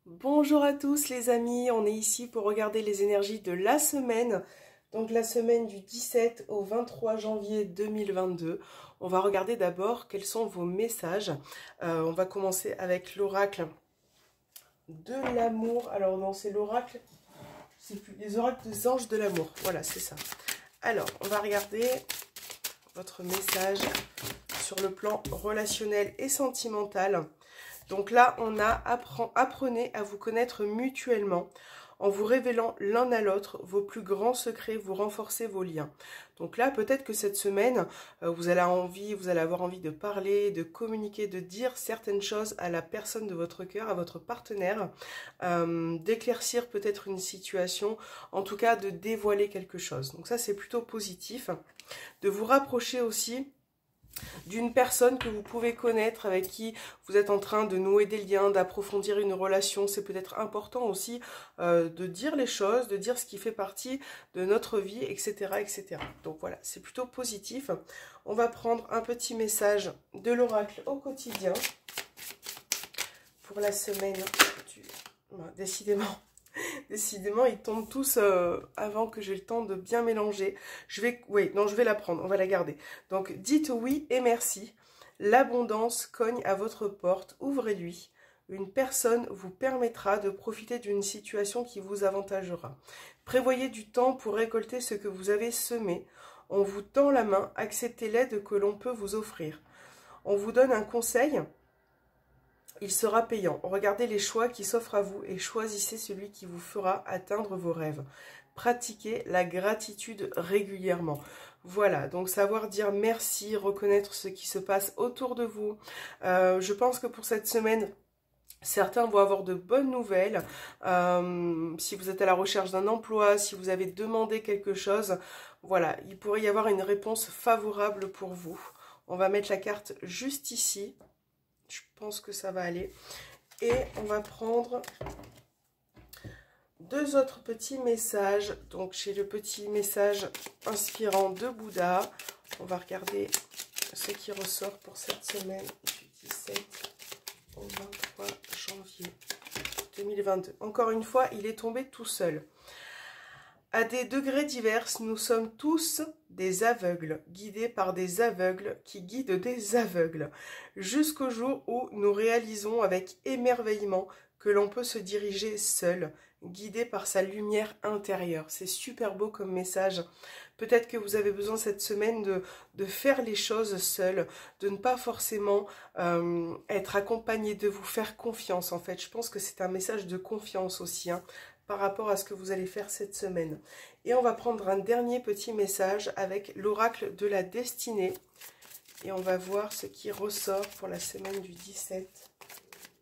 Bonjour à tous les amis, on est ici pour regarder les énergies de la semaine, donc la semaine du 17 au 23 janvier 2022. On va regarder d'abord quels sont vos messages. On va commencer avec l'oracle de l'amour. Alors non, c'est l'oracle, c'est plus les oracles des anges de l'amour. Voilà, c'est ça. Alors, on va regarder votre message sur le plan relationnel et sentimental. Donc là, on a apprenez à vous connaître mutuellement en vous révélant l'un à l'autre vos plus grands secrets, vous renforcez vos liens. Donc là, peut-être que cette semaine, vous allez avoir envie de parler, de communiquer, de dire certaines choses à la personne de votre cœur, à votre partenaire, d'éclaircir peut-être une situation, en tout cas de dévoiler quelque chose. Donc ça, c'est plutôt positif. De vous rapprocher aussi d'une personne que vous pouvez connaître, avec qui vous êtes en train de nouer des liens, d'approfondir une relation. C'est peut-être important aussi de dire les choses, de dire ce qui fait partie de notre vie, etc. etc. Donc voilà, c'est plutôt positif. On va prendre un petit message de l'oracle au quotidien pour la semaine du... Décidément. Décidément, ils tombent tous avant que j'ai le temps de bien mélanger. Je vais la prendre, on va la garder. Donc, dites oui et merci. L'abondance cogne à votre porte, ouvrez-lui. Une personne vous permettra de profiter d'une situation qui vous avantagera. Prévoyez du temps pour récolter ce que vous avez semé. On vous tend la main, acceptez l'aide que l'on peut vous offrir. On vous donne un conseil. Il sera payant. Regardez les choix qui s'offrent à vous et choisissez celui qui vous fera atteindre vos rêves. Pratiquez la gratitude régulièrement. Voilà, donc savoir dire merci, reconnaître ce qui se passe autour de vous. Je pense que pour cette semaine, certains vont avoir de bonnes nouvelles. Si vous êtes à la recherche d'un emploi, si vous avez demandé quelque chose, voilà, il pourrait y avoir une réponse favorable pour vous. On va mettre la carte juste ici. Je pense que ça va aller. Et on va prendre deux autres petits messages. Donc, j'ai le petit message inspirant de Bouddha. On va regarder ce qui ressort pour cette semaine du 17 au 23 janvier 2022. Encore une fois, il est tombé tout seul. À des degrés divers, nous sommes tous des aveugles, guidés par des aveugles qui guident des aveugles, jusqu'au jour où nous réalisons avec émerveillement que l'on peut se diriger seul, guidé par sa lumière intérieure. C'est super beau comme message. Peut-être que vous avez besoin cette semaine de faire les choses seul, de ne pas forcément être accompagné, de vous faire confiance en fait. Je pense que c'est un message de confiance aussi, hein, par rapport à ce que vous allez faire cette semaine. Et on va prendre un dernier petit message avec l'oracle de la destinée. Et on va voir ce qui ressort pour la semaine du 17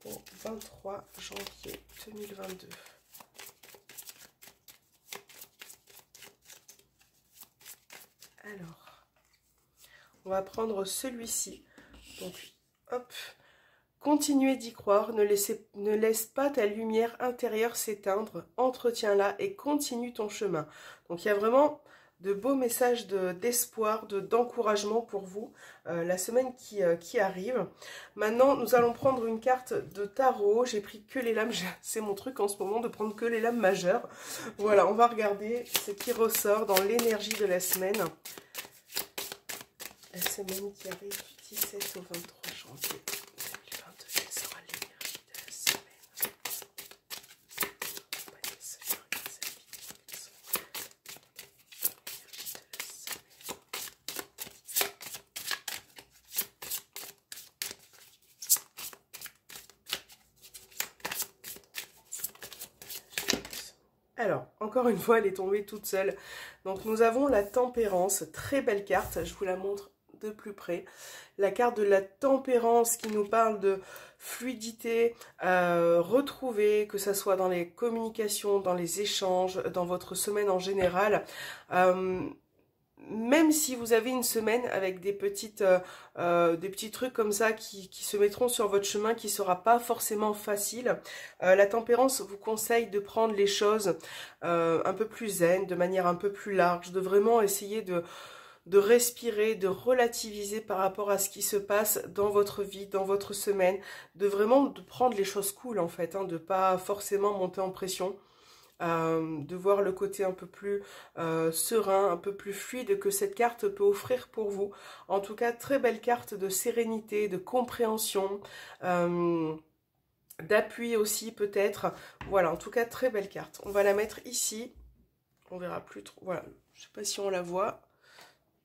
au 23 janvier 2022. Alors, on va prendre celui-ci. Donc, hop. Continuez d'y croire, ne laisse pas ta lumière intérieure s'éteindre, entretiens-la et continue ton chemin. Donc il y a vraiment de beaux messages d'espoir, d'encouragement pour vous, la semaine qui arrive. Maintenant, nous allons prendre une carte de tarot. J'ai pris que les lames, c'est mon truc en ce moment de prendre que les lames majeures. Voilà, on va regarder ce qui ressort dans l'énergie de la semaine. La semaine qui arrive du 17 au 23 janvier. Alors, encore une fois, elle est tombée toute seule. Donc, nous avons la tempérance. Très belle carte. Je vous la montre de plus près. La carte de la tempérance qui nous parle de fluidité retrouvée, que ce soit dans les communications, dans les échanges, dans votre semaine en général. Même si vous avez une semaine avec des petits trucs comme ça qui se mettront sur votre chemin, qui ne sera pas forcément facile, la tempérance vous conseille de prendre les choses un peu plus zen, de manière un peu plus large, de vraiment essayer de respirer, de relativiser par rapport à ce qui se passe dans votre vie, dans votre semaine, de vraiment de prendre les choses cool en fait, hein, de pas forcément monter en pression. De voir le côté un peu plus serein, un peu plus fluide que cette carte peut offrir pour vous. En tout cas, très belle carte de sérénité, de compréhension, d'appui aussi peut-être. Voilà, en tout cas, très belle carte. On va la mettre ici. On verra plus trop. Voilà, je ne sais pas si on la voit.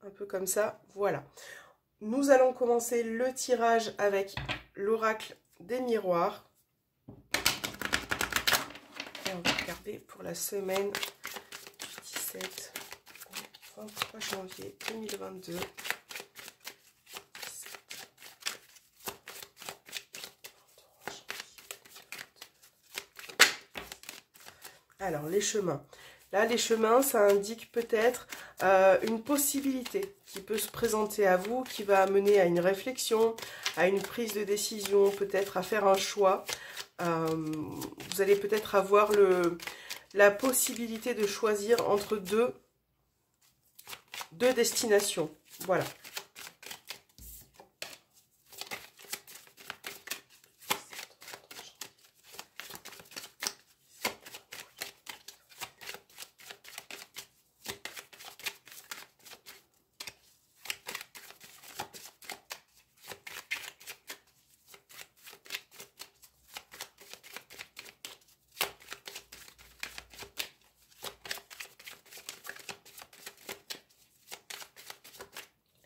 Un peu comme ça, voilà. Nous allons commencer le tirage avec l'oracle des miroirs. Et on va regarder pour la semaine du 17 au 23 janvier 2022. Alors, les chemins. Là, les chemins, ça indique peut-être une possibilité qui peut se présenter à vous, qui va amener à une réflexion, à une prise de décision, peut-être à faire un choix. Vous allez peut-être avoir la possibilité de choisir entre deux destinations. Voilà.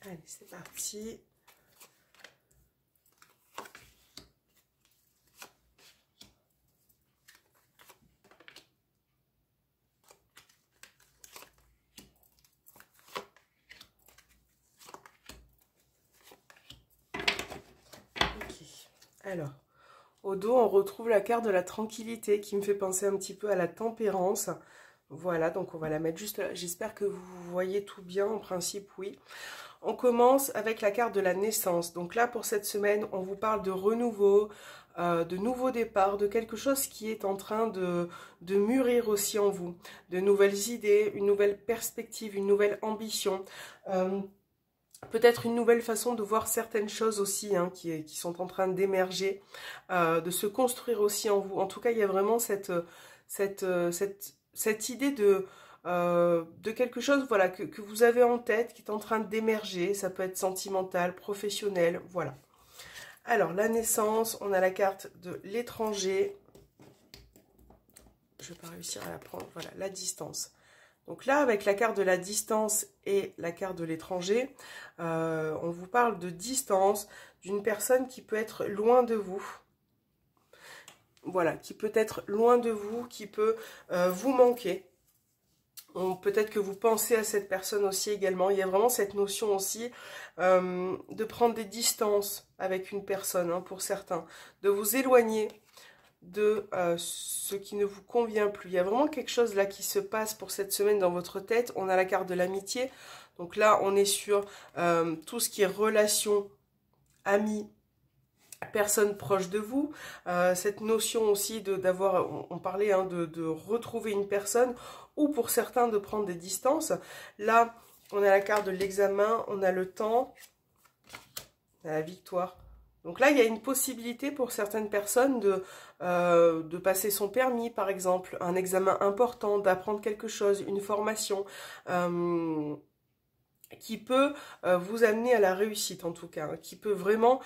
Allez, c'est parti. Ok. Alors, au dos, on retrouve la carte de la tranquillité qui me fait penser un petit peu à la tempérance. Voilà, donc on va la mettre juste là. J'espère que vous voyez tout bien, en principe, oui. On commence avec la carte de la naissance. Donc là, pour cette semaine, on vous parle de renouveau, de nouveau départ, de quelque chose qui est en train de mûrir aussi en vous. De nouvelles idées, une nouvelle perspective, une nouvelle ambition. Peut-être une nouvelle façon de voir certaines choses aussi, hein, qui sont en train d'émerger, de se construire aussi en vous. En tout cas, il y a vraiment cette idée de quelque chose, voilà, que vous avez en tête, qui est en train d'émerger. Ça peut être sentimental, professionnel, voilà. Alors, la naissance, on a la carte de l'étranger. Je ne vais pas réussir à la prendre. Voilà, la distance. Donc là, avec la carte de la distance et la carte de l'étranger, on vous parle de distance, d'une personne qui peut être loin de vous. Voilà, qui peut être loin de vous, qui peut vous manquer. Peut-être que vous pensez à cette personne aussi également. Il y a vraiment cette notion aussi de prendre des distances avec une personne, hein, pour certains. De vous éloigner de ce qui ne vous convient plus. Il y a vraiment quelque chose là qui se passe pour cette semaine dans votre tête. On a la carte de l'amitié. Donc là, on est sur tout ce qui est relation, amis, personnes proches de vous. Cette notion aussi d'avoir, on parlait, hein, de retrouver une personne, ou pour certains de prendre des distances. Là, on a la carte de l'examen, on a le temps, on a la victoire. Donc là, il y a une possibilité pour certaines personnes de passer son permis, par exemple, un examen important, d'apprendre quelque chose, une formation, qui peut vous amener à la réussite en tout cas, hein, qui peut vraiment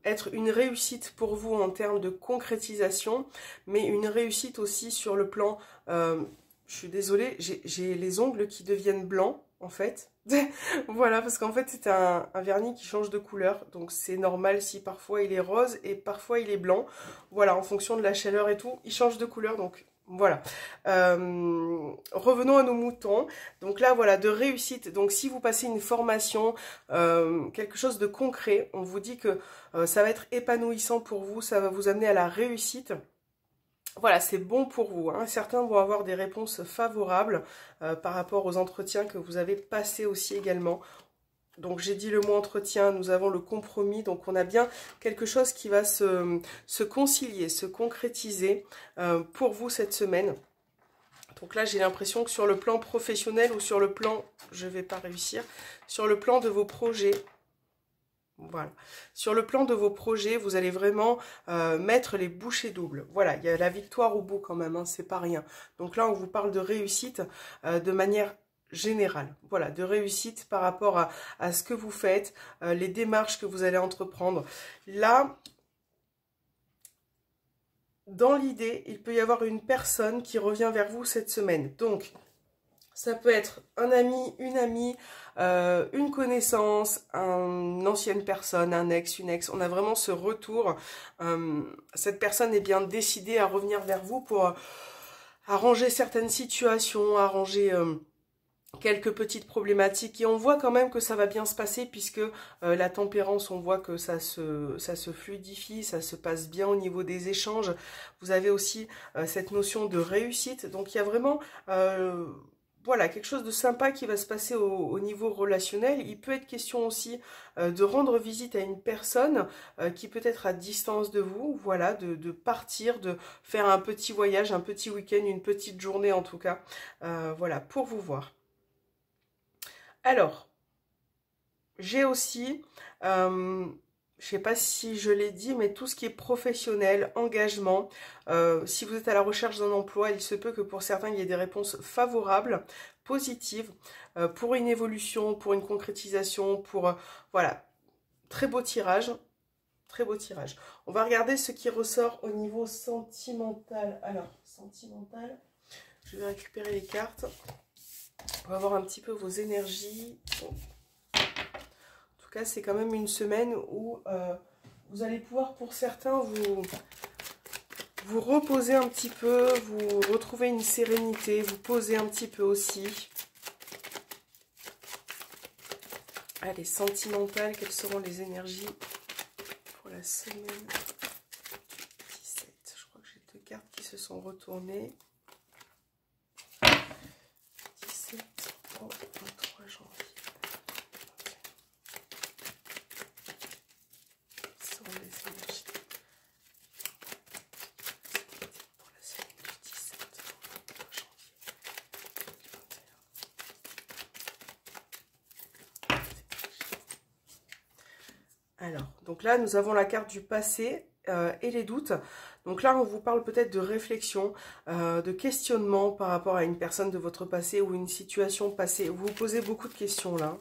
être une réussite pour vous en termes de concrétisation, mais une réussite aussi sur le plan, je suis désolée, j'ai les ongles qui deviennent blancs en fait. Voilà, parce qu'en fait c'est un vernis qui change de couleur, donc c'est normal si parfois il est rose et parfois il est blanc. Voilà, en fonction de la chaleur et tout, il change de couleur, donc voilà. Revenons à nos moutons. Donc là, voilà, de réussite. Donc si vous passez une formation, quelque chose de concret, on vous dit que ça va être épanouissant pour vous, ça va vous amener à la réussite. Voilà, c'est bon pour vous, hein. Certains vont avoir des réponses favorables par rapport aux entretiens que vous avez passés aussi également. Donc j'ai dit le mot entretien, nous avons le compromis, donc on a bien quelque chose qui va se concilier, se concrétiser pour vous cette semaine. Donc là, j'ai l'impression que sur le plan professionnel ou sur le plan, je ne vais pas réussir, sur le plan de vos projets, voilà, sur le plan de vos projets, vous allez vraiment mettre les bouchées doubles. Voilà, il y a la victoire au bout quand même, hein, c'est pas rien. Donc là, on vous parle de réussite de manière générale. Voilà, de réussite par rapport à ce que vous faites, les démarches que vous allez entreprendre. Là, dans l'idée, il peut y avoir une personne qui revient vers vous cette semaine. Donc, ça peut être un ami, une connaissance, une ancienne personne, un ex, une ex. On a vraiment ce retour. Cette personne est bien décidée à revenir vers vous pour arranger certaines situations, arranger quelques petites problématiques. Et on voit quand même que ça va bien se passer puisque la tempérance, on voit que ça se fluidifie, ça se passe bien au niveau des échanges. Vous avez aussi cette notion de réussite. Donc il y a vraiment... voilà, quelque chose de sympa qui va se passer au niveau relationnel. Il peut être question aussi de rendre visite à une personne qui peut être à distance de vous. Voilà, de partir, de faire un petit voyage, un petit week-end, une petite journée en tout cas. Voilà, pour vous voir. Alors, j'ai aussi... je ne sais pas si je l'ai dit, mais tout ce qui est professionnel, engagement, si vous êtes à la recherche d'un emploi, il se peut que pour certains, il y ait des réponses favorables, positives, pour une évolution, pour une concrétisation, pour... voilà, très beau tirage, très beau tirage. On va regarder ce qui ressort au niveau sentimental. Alors, sentimental, je vais récupérer les cartes. On va voir un petit peu vos énergies. Bon. En tout cas, c'est quand même une semaine où vous allez pouvoir, pour certains, vous reposer un petit peu, vous retrouver une sérénité, vous poser un petit peu aussi. Allez, sentimentale, quelles seront les énergies pour la semaine du 17? Je crois que j'ai deux cartes qui se sont retournées. 17 au 23 janvier. Alors, donc là, nous avons la carte du passé et les doutes. Donc là, on vous parle peut-être de réflexion, de questionnement par rapport à une personne de votre passé ou une situation passée. Vous vous posez beaucoup de questions là.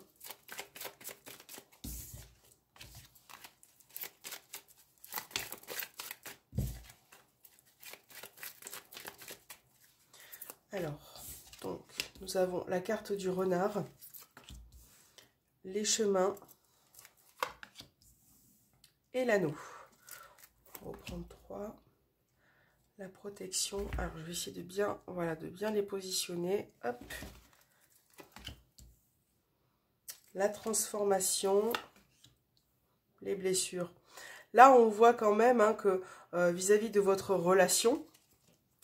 Alors, donc, nous avons la carte du renard, les chemins et l'anneau. On va reprendre 3. La protection. Alors, je vais essayer de bien, voilà, de bien les positionner. Hop. La transformation, les blessures. Là, on voit quand même hein, que vis-à-vis de votre relation,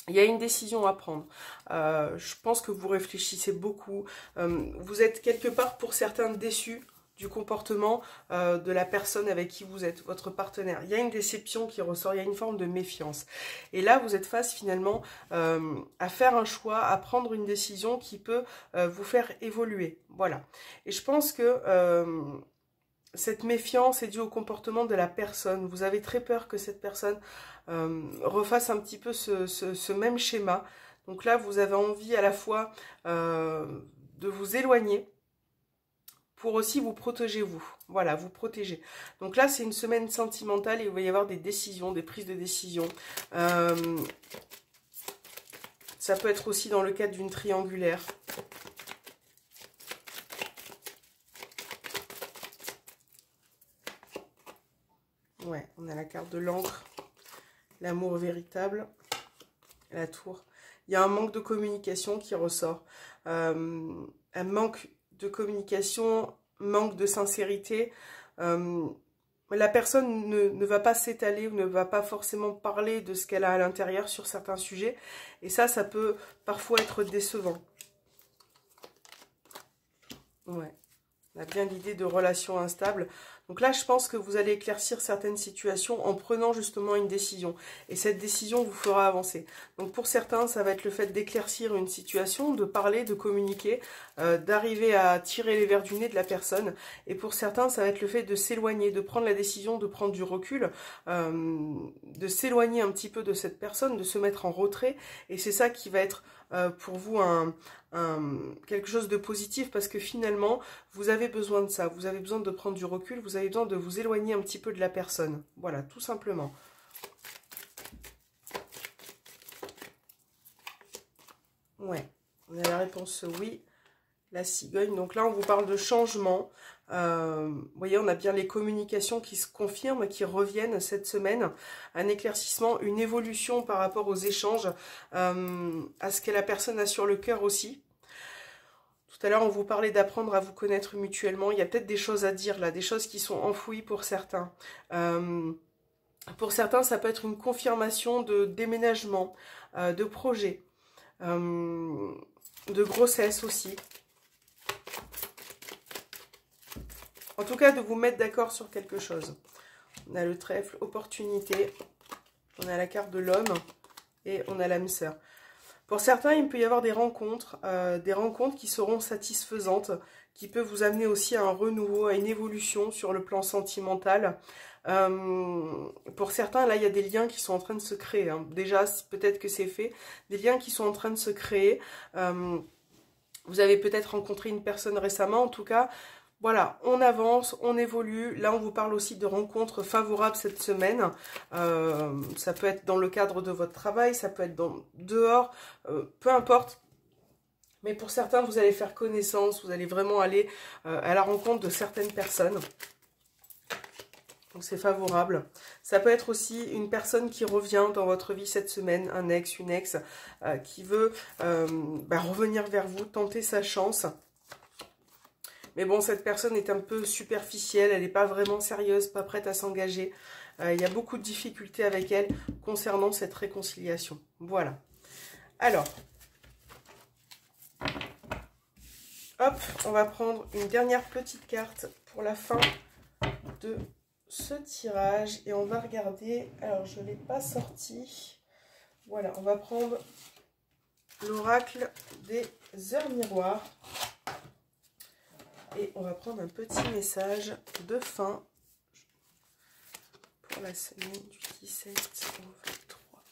il y a une décision à prendre. Je pense que vous réfléchissez beaucoup. Vous êtes quelque part, pour certains, déçus du comportement de la personne avec qui vous êtes, votre partenaire. Il y a une déception qui ressort, il y a une forme de méfiance. Et là, vous êtes face finalement à faire un choix, à prendre une décision qui peut vous faire évoluer. Voilà. Et je pense que cette méfiance est due au comportement de la personne. Vous avez très peur que cette personne refasse un petit peu ce même schéma. Donc là, vous avez envie à la fois de vous éloigner pour aussi vous protéger vous. Voilà, vous protéger. Donc là, c'est une semaine sentimentale et il va y avoir des décisions, des prises de décision. Ça peut être aussi dans le cadre d'une triangulaire. Ouais, on a la carte de l'encre, l'amour véritable, la tour. Il y a un manque de communication qui ressort. Un manque de communication, manque de sincérité. La personne ne va pas s'étaler ou ne va pas forcément parler de ce qu'elle a à l'intérieur sur certains sujets. Et ça peut parfois être décevant. Ouais. On a bien l'idée de relations instables. Donc là, je pense que vous allez éclaircir certaines situations en prenant justement une décision. Et cette décision vous fera avancer. Donc pour certains, ça va être le fait d'éclaircir une situation, de parler, de communiquer, d'arriver à tirer les verres du nez de la personne. Et pour certains, ça va être le fait de s'éloigner, de prendre la décision, de prendre du recul, de s'éloigner un petit peu de cette personne, de se mettre en retrait. Et c'est ça qui va être pour vous quelque chose de positif, parce que finalement, vous avez besoin de ça. Vous avez besoin de prendre du recul, vous avez besoin de vous éloigner un petit peu de la personne. Voilà, tout simplement. Ouais, on a la réponse oui. La cigogne. Donc là, on vous parle de changement. Vous voyez, on a bien les communications qui se confirment, qui reviennent cette semaine. Un éclaircissement, une évolution par rapport aux échanges, à ce que la personne a sur le cœur aussi. Tout à l'heure, on vous parlait d'apprendre à vous connaître mutuellement. Il y a peut-être des choses à dire là, des choses qui sont enfouies pour certains. Pour certains, ça peut être une confirmation de déménagement, de projet, de grossesse aussi. En tout cas, de vous mettre d'accord sur quelque chose. On a le trèfle, opportunité. On a la carte de l'homme. Et on a l'âme sœur. Pour certains, il peut y avoir des rencontres qui seront satisfaisantes, qui peuvent vous amener aussi à un renouveau, à une évolution sur le plan sentimental. Pour certains, là, il y a des liens qui sont en train de se créer. Hein. Déjà, peut-être que c'est fait. Des liens qui sont en train de se créer. Vous avez peut-être rencontré une personne récemment, en tout cas. Voilà, on avance, on évolue. Là, on vous parle aussi de rencontres favorables cette semaine. Ça peut être dans le cadre de votre travail, ça peut être dehors, peu importe. Mais pour certains, vous allez faire connaissance, vous allez vraiment aller à la rencontre de certaines personnes. Donc, c'est favorable. Ça peut être aussi une personne qui revient dans votre vie cette semaine, un ex, une ex, qui veut revenir vers vous, tenter sa chance. Mais bon, cette personne est un peu superficielle, elle n'est pas vraiment sérieuse, pas prête à s'engager. Il y a beaucoup de difficultés avec elle concernant cette réconciliation. Voilà. Alors, hop, on va prendre une dernière petite carte pour la fin de ce tirage. Et on va regarder, alors je ne l'ai pas sorti. Voilà, on va prendre l'oracle des heures miroirs. Et on va prendre un petit message de fin pour la semaine du 17 au 23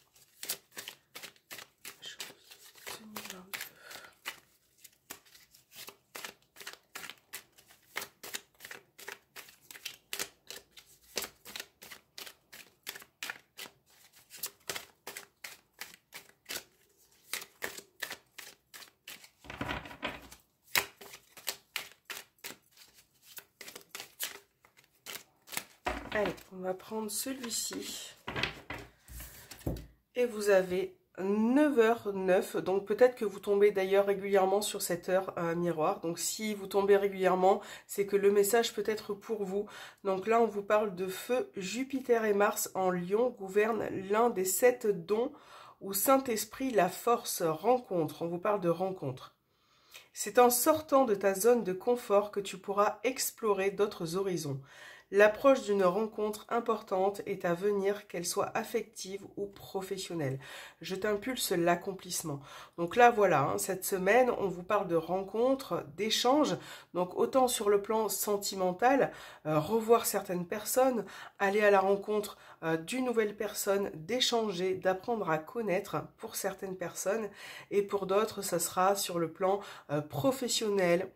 janvier 2022. Allez, on va prendre celui-ci. Et vous avez 9h09. Donc peut-être que vous tombez d'ailleurs régulièrement sur cette heure miroir. Donc si vous tombez régulièrement, c'est que le message peut être pour vous. Donc là, on vous parle de feu. Jupiter et Mars en Lion gouvernent l'un des 7 dons où Saint-Esprit, la force, rencontre. On vous parle de rencontre. C'est en sortant de ta zone de confort que tu pourras explorer d'autres horizons. L'approche d'une rencontre importante est à venir, qu'elle soit affective ou professionnelle. Je t'impulse l'accomplissement. Donc là, voilà, hein, cette semaine, on vous parle de rencontres, d'échanges. Donc autant sur le plan sentimental, revoir certaines personnes, aller à la rencontre d'une nouvelle personne, d'échanger, d'apprendre à connaître pour certaines personnes. Et pour d'autres, ça sera sur le plan professionnel.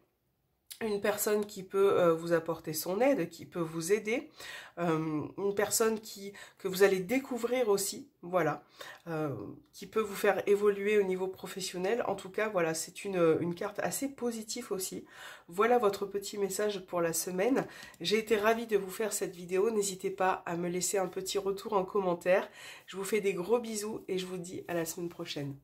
Une personne qui peut vous apporter son aide, qui peut vous aider, une personne que vous allez découvrir aussi, voilà, qui peut vous faire évoluer au niveau professionnel. En tout cas, voilà, c'est une carte assez positive aussi. Voilà votre petit message pour la semaine. J'ai été ravie de vous faire cette vidéo. N'hésitez pas à me laisser un petit retour en commentaire. Je vous fais des gros bisous et je vous dis à la semaine prochaine.